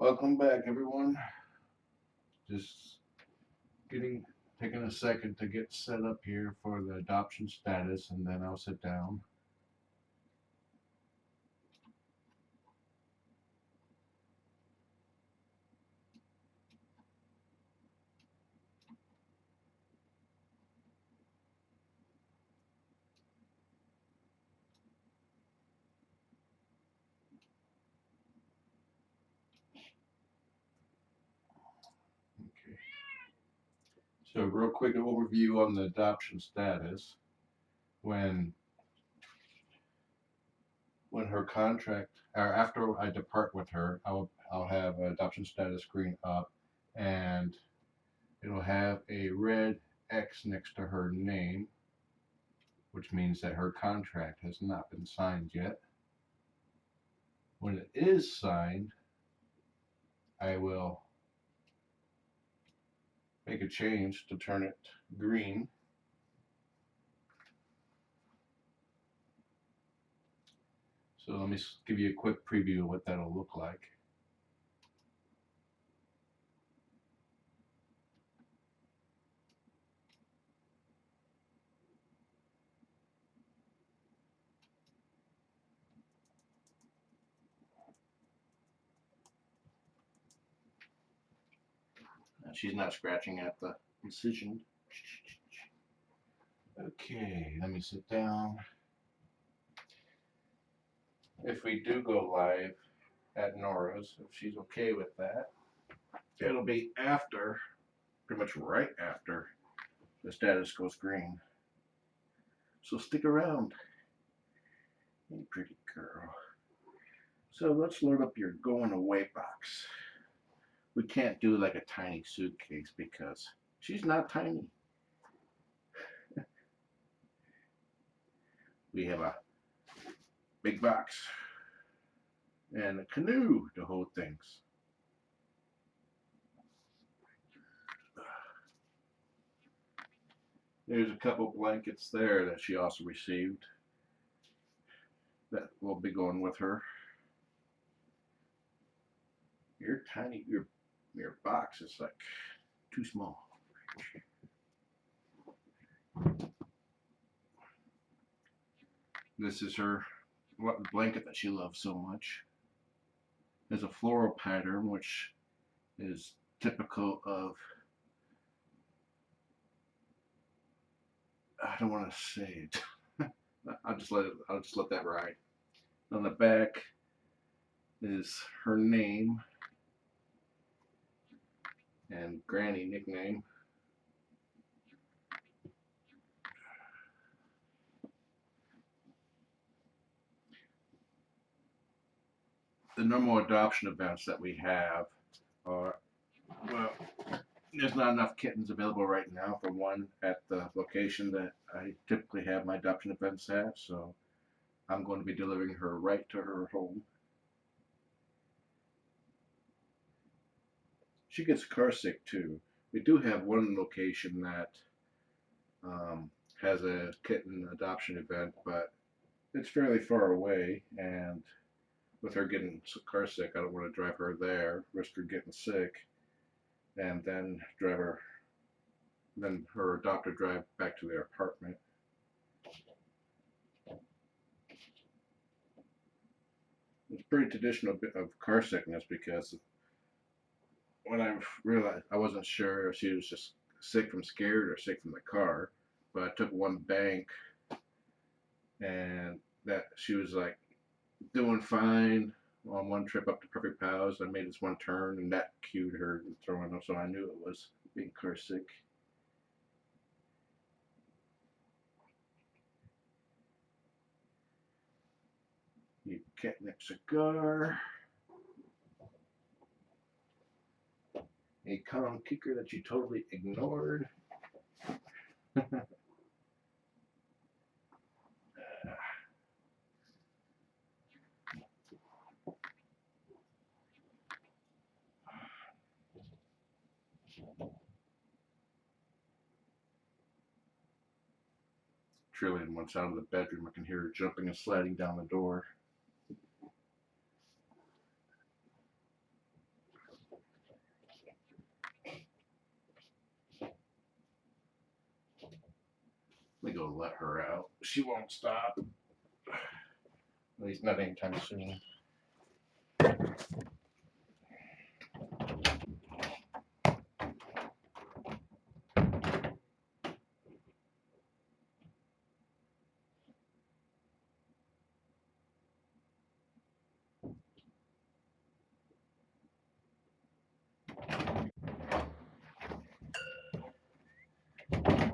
Welcome back, everyone. Just getting taking a second to get set up here for the adoption status, and then I'll sit down. Okay. So, real quick overview on the adoption status. When when her contract, or after I depart with her, I'll have an adoption status screen up, and it'll have a red X next to her name, which means that her contract has not been signed yet. When it is signed, I will make a change to turn it green. So let me give you a quick preview of what that'll look like. She's not scratching at the incision. Okay, let me sit down. If we do go live at Nora's, if she's okay with that, it'll be after, pretty much right after the status goes green. So stick around. Hey, pretty girl. So let's load up your going away box. We can't do like a tiny suitcase because she's not tiny. We have a big box and a canoe to hold things. There's a couple blankets there that she also received that will be going with her. Your tiny, your box is like too small. This is her blanket that she loves so much. There's a floral pattern which is typical of, I don't want to say it. I'll just let that ride. On the back is her name and Granny nickname. The normal adoption events that we have are, well, there's not enough kittens available right now for one at the location that I typically have my adoption events at, so I'm going to be delivering her right to her home. She gets car sick too. We do have one location that um, has a kitten adoption event, but it's fairly far away, and with her getting car sick, I don't want to drive her there, risk her getting sick, and then her adopter drive back to their apartment. It's pretty traditional of car sickness because when I realized, I wasn't sure if she was just sick from scared or sick from the car, but I took one bank and that she was like doing fine on one trip up to Perfect Pals. I made this one turn and that cued her throwing up, so I knew it was being car sick. You catnip cigar, a calm kicker that you totally ignored. Trillian once out of the bedroom. I can hear her jumping and sliding down the door. go let her out. She won't stop. At least not anytime soon.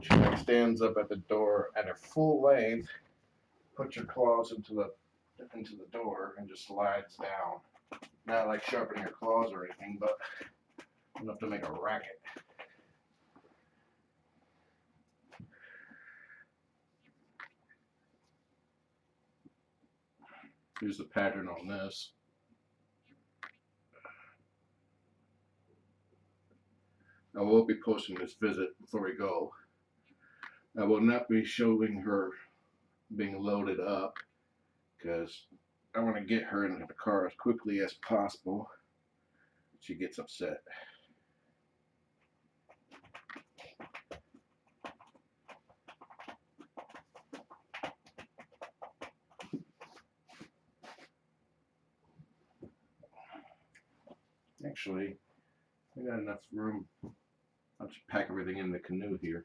She then stands up at the door at her full length, puts your claws into the door, and just slides down. Not like sharpening your claws or anything, but enough to make a racket. Here's the pattern on this. I will be posting this visit before we go. I will not be showing her being loaded up because I want to get her into the car as quickly as possible. She gets upset. Actually, I got enough room. I'll just pack everything in the canoe here.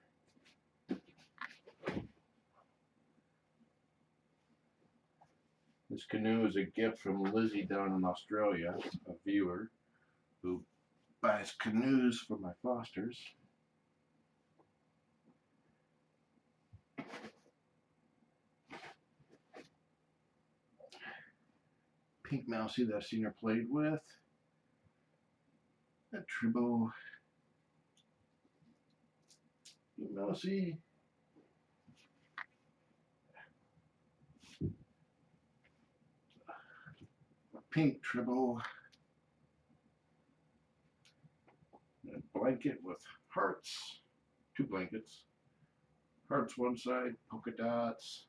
This canoe is a gift from Lizzie down in Australia, a viewer who buys canoes for my fosters. Pink Mousie that I've seen her played with. A Tribble. Pink Mousie. A pink Tribble. A blanket with hearts. 2 blankets. Hearts one side, polka dots.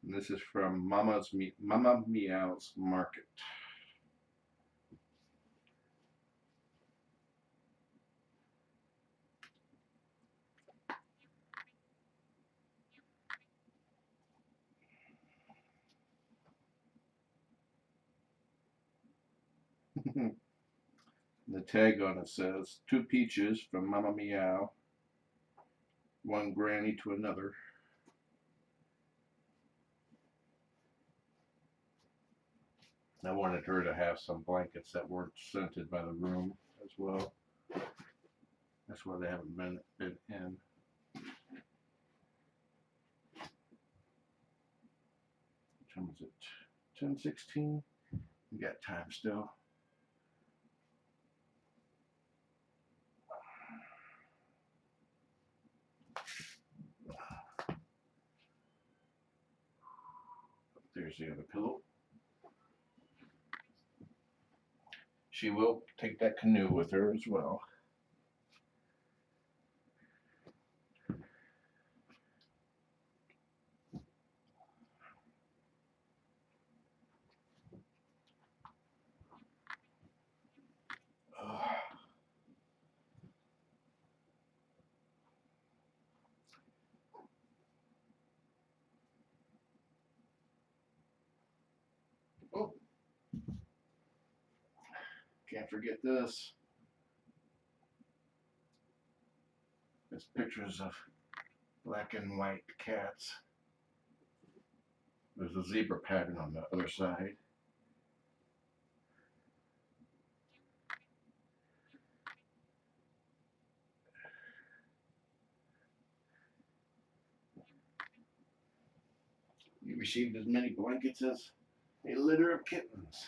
And this is from Mama Meow's Market. The tag on it says 2 peaches from Mama Meow, 1 granny to another. I wanted her to have some blankets that weren't scented by the room as well. That's why they haven't been in. What time is it? 10:16. We got time still. There's the other pillow. She will take that canoe with her as well. Oh, can't forget this. There's pictures of black and white cats. There's a zebra pattern on the other side. You received as many blankets as a litter of kittens.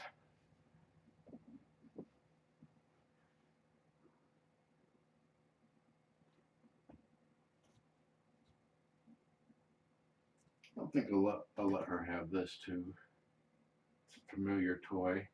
I think I'll let her have this too. It's a familiar toy.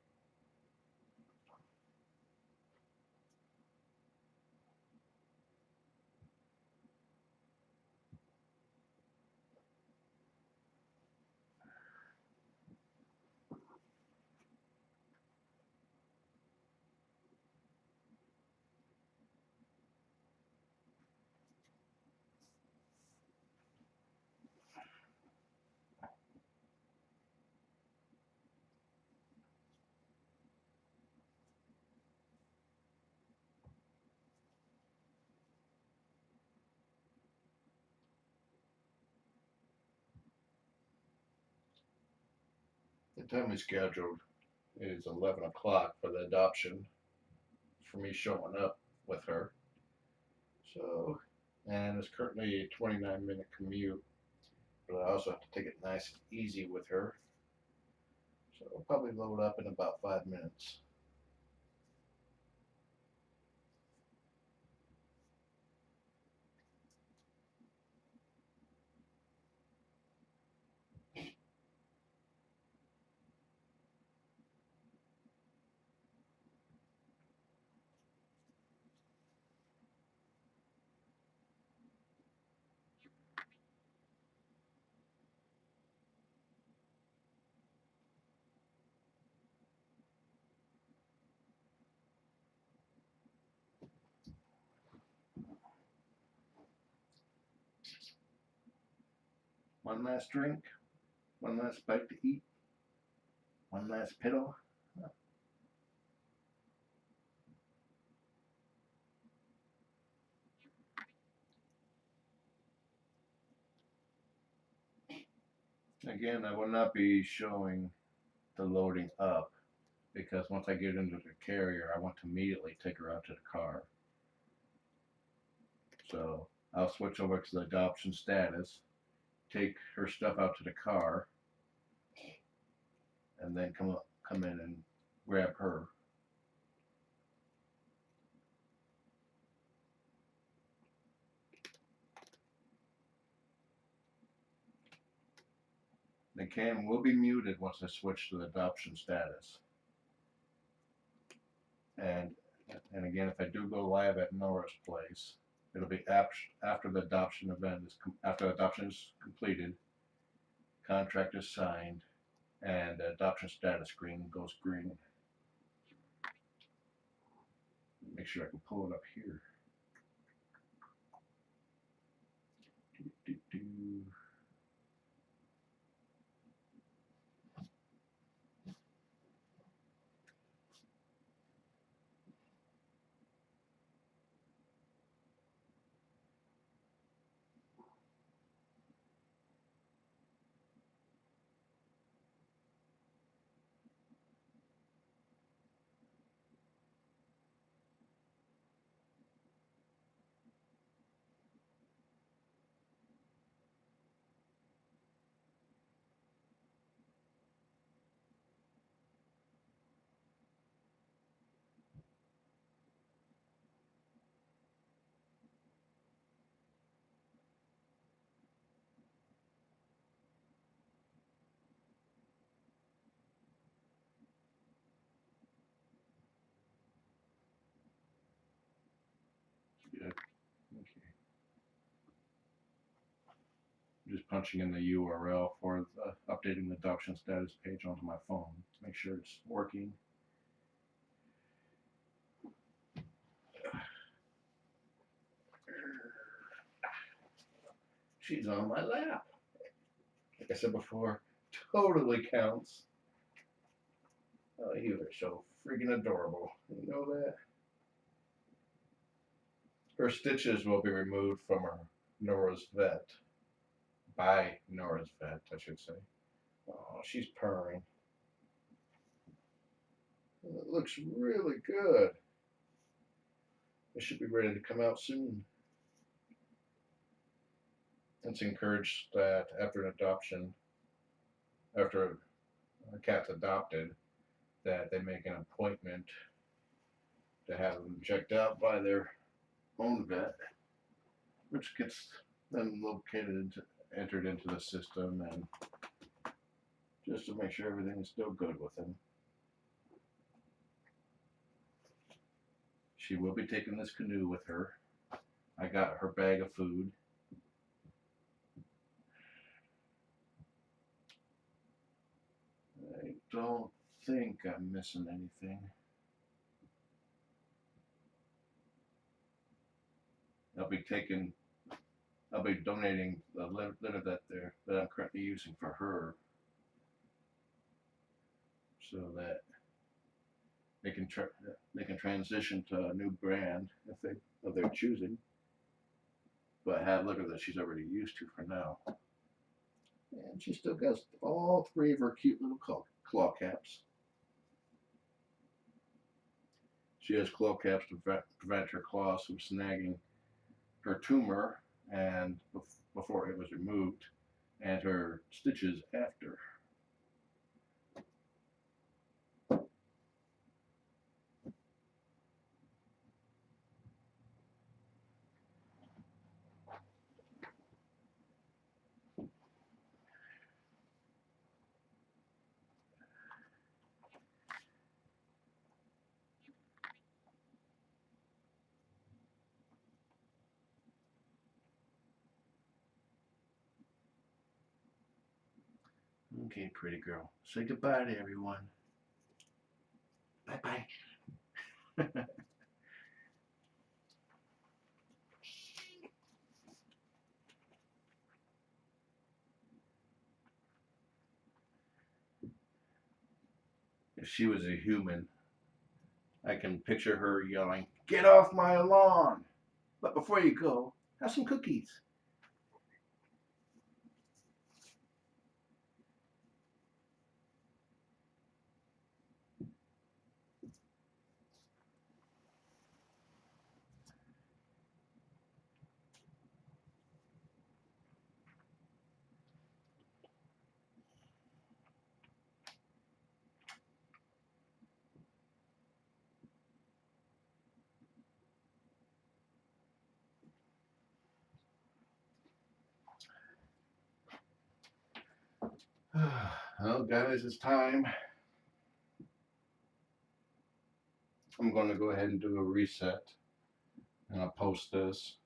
time we scheduled is 11 o'clock for the adoption, for me showing up with her. So, and it's currently a 29-minute commute, but I also have to take it nice and easy with her. So I'll probably load up in about 5 minutes. One last drink, one last bite to eat, one last piddle. Again, I will not be showing the loading up because once I get into the carrier, I want to immediately take her out to the car. So I'll switch over to the adoption status, take her stuff out to the car, and then come in and grab her. The cam will be muted once I switch to the adoption status. And again, if I do go live at Nora's place, it'll be after the adoption event is after adoption is completed, contract is signed, and the adoption status screen goes green. Make sure I can pull it up here. Good. Okay. I'm just punching in the URL for updating the adoption status page onto my phone to make sure it's working. She's on my lap. Like I said before, totally counts. Oh, you are so freaking adorable. You know that? Her stitches will be removed from her Nora's vet. By Nora's vet, I should say. Oh, she's purring. It looks really good. It should be ready to come out soon. It's encouraged that after an adoption, after a cat's adopted, that they make an appointment to have them checked out by their own vet, which gets them located, entered into the system, and just to make sure everything is still good with them. She will be taking this canoe with her. I got her bag of food. I don't think I'm missing anything. I'll be donating the litter that I'm currently using for her, so that they can transition to a new brand of their choosing, but have litter that she's already used to for now. And she still got all three of her cute little claw caps. She has claw caps to prevent her claws from snagging her tumor and before it was removed, and her stitches after. Okay, pretty girl. Say goodbye to everyone. Bye bye. If she was a human, I can picture her yelling, "Get off my lawn!" But before you go, have some cookies. Well, guys, it's time. I'm going to go ahead and do a reset, and I'll post this.